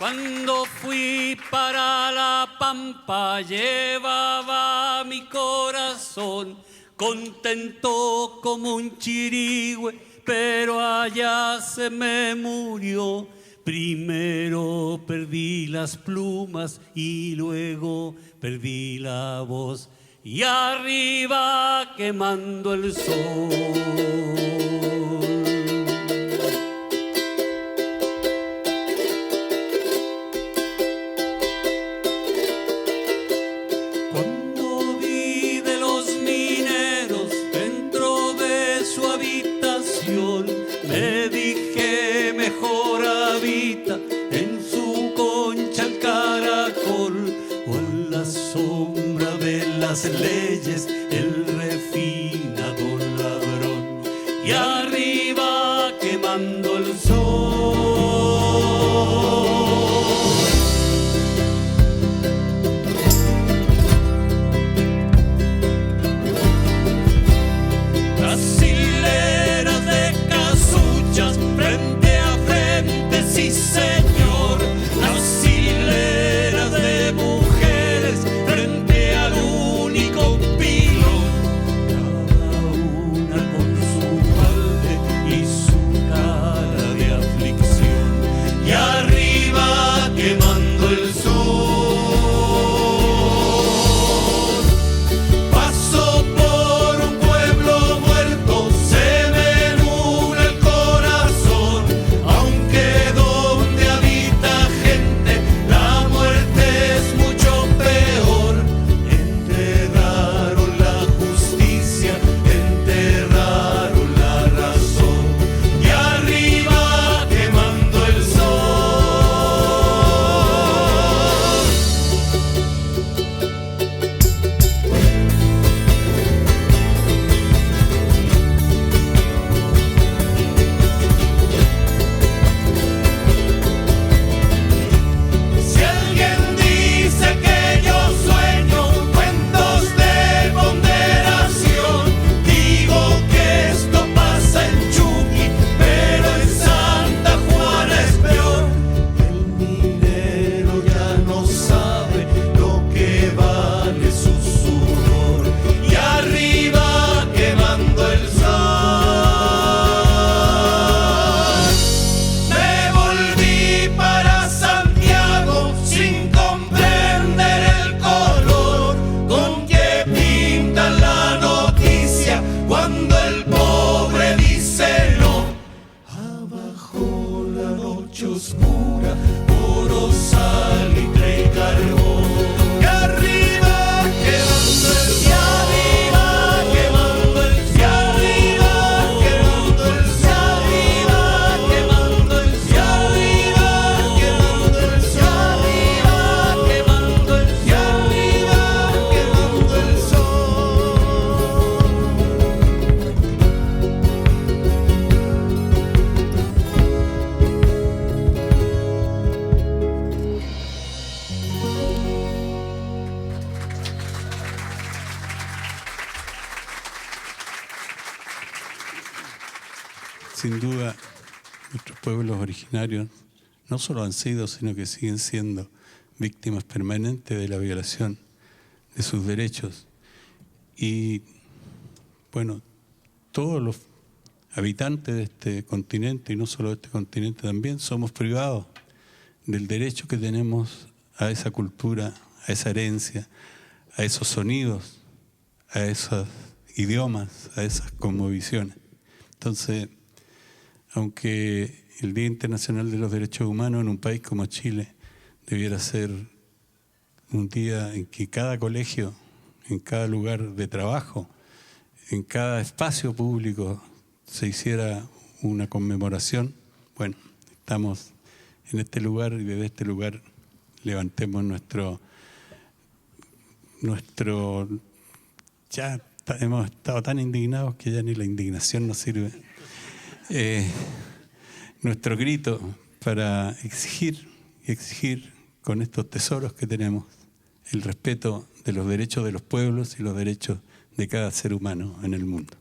Cuando fui para la pampa llevaba mi corazón contento como un chirigüe, pero allá se me murió. Primero perdí las plumas y luego perdí la voz. Y arriba quemando el sol. Me dije mejor habita en su concha el caracol, o en la sombra de las leyes el refinado ladrón. Y arriba quemando el sol. Las hileras de frente a frente, sí señor, las hileras de mujeres frente al único pilón, cada una con su balde y su cara de aflicción, y arriba quemando el sol. Paso por un pueblo muerto, se me nubla el corazón, aunque donde habita gente la muerte es mucho peor. Enterraron la justicia, enterraron la razón, y arriba quemando el sol. Si alguien dice que yo sueño cuentos de ponderación, digo que esto pasa en Chuqui, pero en Santa Juana es peor. El minero ya no sabe lo que vale su sudor, y arriba quemando el sol. Me volví para Santiago sin comprender el color con que pintan la noticia cuando el pobre dice no. Abajo la noche oscura, puro salitre y carbón, y arriba quemando el sol. Y arriba quemando el sol. Y arriba quemando el sol. Y arriba quemando el sol. Y arriba quemando el sol. Y arriba quemando el sol. Y arriba quemando el sol. Sin duda, nuestros pueblos originarios no solo han sido, sino que siguen siendo víctimas permanentes de la violación de sus derechos. Y, bueno, todos los habitantes de este continente, y no solo de este continente también, somos privados del derecho que tenemos a esa cultura, a esa herencia, a esos sonidos, a esos idiomas, a esas cosmovisiones. Entonces, aunque el Día Internacional de los Derechos Humanos en un país como Chile debiera ser un día en que cada colegio, en cada lugar de trabajo, en cada espacio público se hiciera una conmemoración, bueno, estamos en este lugar y desde este lugar levantemos ya hemos estado tan indignados que ya ni la indignación nos sirve. Nuestro grito para exigir con estos tesoros que tenemos el respeto de los derechos de los pueblos y los derechos de cada ser humano en el mundo.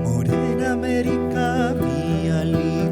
Morena América, mi aliento.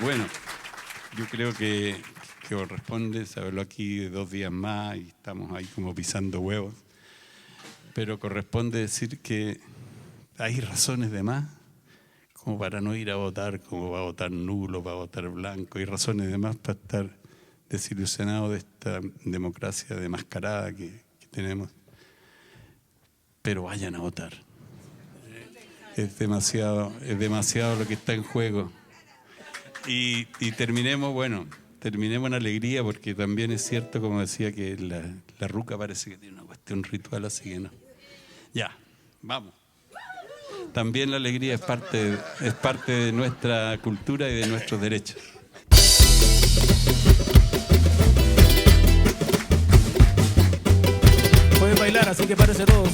Bueno, yo creo que corresponde, se habló aquí de 2 días más y estamos ahí como pisando huevos, pero corresponde decir que hay razones de más como para no ir a votar, como para votar nulo, para votar blanco, hay razones de más para estar desilusionado de esta democracia demascarada que tenemos. Pero vayan a votar. Es demasiado lo que está en juego. Y terminemos en alegría, porque también es cierto, como decía, que la ruca parece que tiene una cuestión ritual, así que no. Ya, vamos. También la alegría es parte de nuestra cultura y de nuestros derechos. Pueden bailar, así que párense todos.